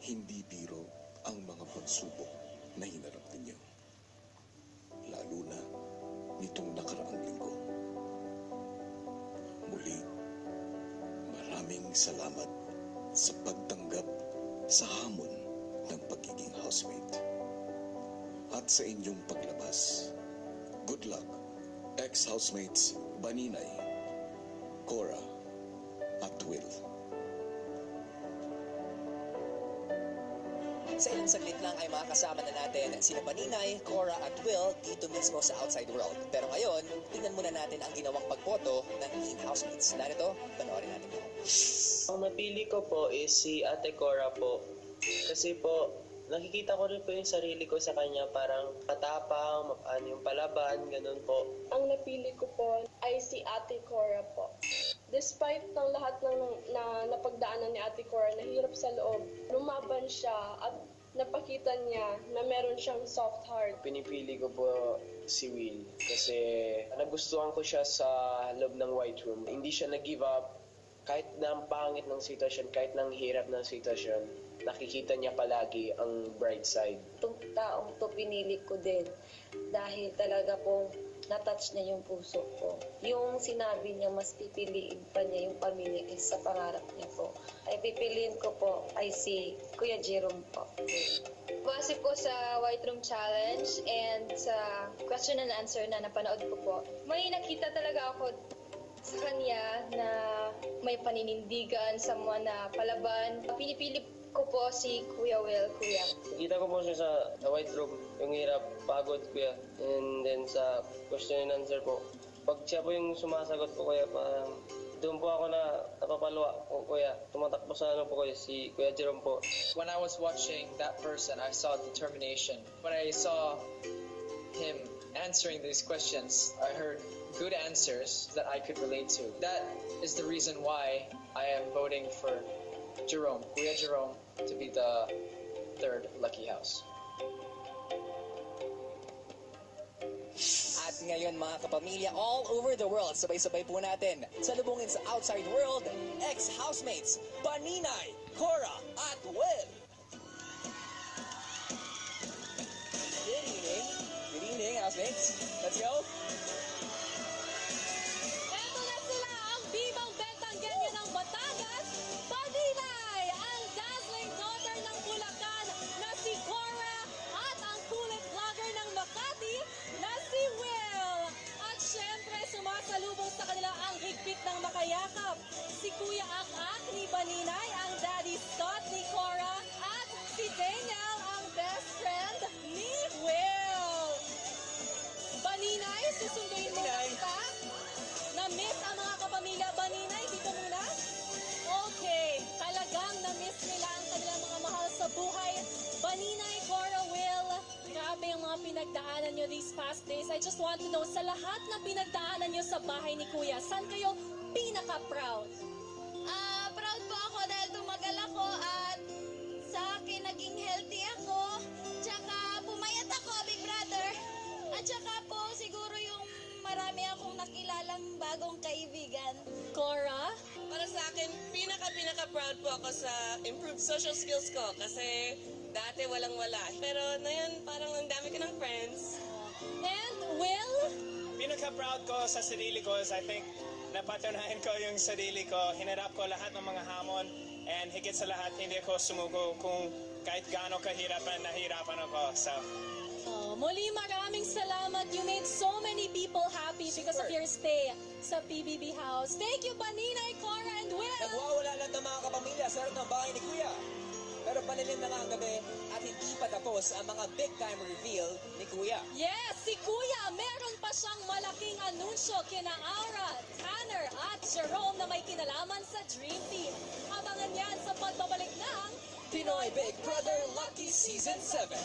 Hindi biro ang mga pagsubok na hinarap ninyo. Lalo na nitong nakaraang linggo. Muli, maraming salamat sa pagtanggap sa hamon ng pagiging housemate. At sa inyong paglabas, good luck, ex-housemates Baninay, Cora, at Will. Sa ilang saglit lang ay makakasama na natin sina Baninay, Cora at Will dito mismo sa outside world. Pero ngayon, tingnan muna natin ang ginawang pagboto ng teen housemates. Narito, panoorin natin ito. Ang napili ko po is si Ate Cora po. Kasi po, nakikita ko rin po yung sarili ko sa kanya, parang matapang, yung palaban, ganun po. Ang napili ko po ay si Ate Cora po. Despite ng lahat ng napagdaanan ni Ate Cora, nahirap sa loob, lumaban siya at napakita niya na meron siyang soft heart. Pinipili ko po si Will kasi nagustuhan ko siya sa loob ng White Room. Hindi siya nag-give up kahit na ang pangit ng sitwasyon, kahit na ang hirap ng sitwasyon. Nakikita niya palagi ang bright side. Itong taong to pinili ko din dahil talaga pong natouch niya yung puso ko. Yung sinabi niya mas pipiliin pa niya yung pamilya sa pangarap niya po. Ay pipiliin ko po ay si Kuya Jerome po. Base po sa White Room Challenge and sa question and answer na napanood ko po, may nakita talaga ako sa kanya na may paninindigan, someone na palaban. Pinipili ko po si Kuya Will, Kuya. Nakita ko po siya sa White Room, yung hirap, pagod, kuya. And then sa question and answer po, pag siya po yung sumasagot po, kuya, doon po ako na napapalwa po, kuya. Tumatakbo sa ano po, kuya, si Kuya Jerome po. When I was watching that person, I saw determination. When I saw him answering these questions, I heard good answers that I could relate to. That is the reason why I am voting for Jerome, Kuya Jerome, to be the third lucky house. At ngayon mga kapamilya all over the world, sabay-sabay po natin salubungin sa outside world, ex-housemates, Baninay, Cora, at Will. Good evening. Good evening, housemates. Let's go. Eto na sila ang bimang Betanggenyo ng Batangas, Baninay, ang dazzling daughter ng Bulacan na si Cora, at ang kulit vlogger ng Makati na si Will. At syempre, sumasalubong sa kanila ang higpit ng makayakap, si Kuya Ak-Ak ni Baninay, ang daddy Scott ni Cora, at si Daniel, ang best friend ni Will. Baninay, susunduin mo na kita. Na-miss ang mga kapamilya, Baninay, dito muna. Okay, talagang na-miss nila ang kanilang mga mahal sa buhay. Baninay, Cora, Will, grabe ang mga pinagdaanan nyo these past days. I just want to know, sa lahat na pinagdaanan nyo sa bahay ni Kuya, saan kayo pinaka-proud? Proud po ako dahil tumagal ako at sa akin naging healthy ako. Tsaka pumayat ako, Big Brother. At tsaka po siguro yung marami akong nakilalang bagong kaibigan. Cora? Para sa akin, pinaka-proud po ako sa improved social skills ko kasi dati walang-wala. Pero ngayon, parang ang dami ko ng friends. And Will? Pinaka-proud ko sa sarili ko is I think napatunayan ko yung sarili ko, hinarap ko lahat ng mga hamon, and higit sa lahat, hindi ako sumuko kung kahit gaano kahirapan, nahirapan ako. So, Muli maraming salamat. You made so many people happy because of your stay sa PBB House. Thank you, Baninay, Cora, and Will. Nagwawala lang ng mga kapamilya sa harap ng bahay ni Kuya. Pero palilim na nga ang gabi at hindi pa tapos ang mga big time reveal ni Kuya. Yes, si Kuya, meron pa siyang malaking anunsyo kina Aura, Tanner at Jerome na may kinalaman sa Dream Team. Abangan yan sa pagbabalik ng Pinoy Big Brother Lucky Season 7.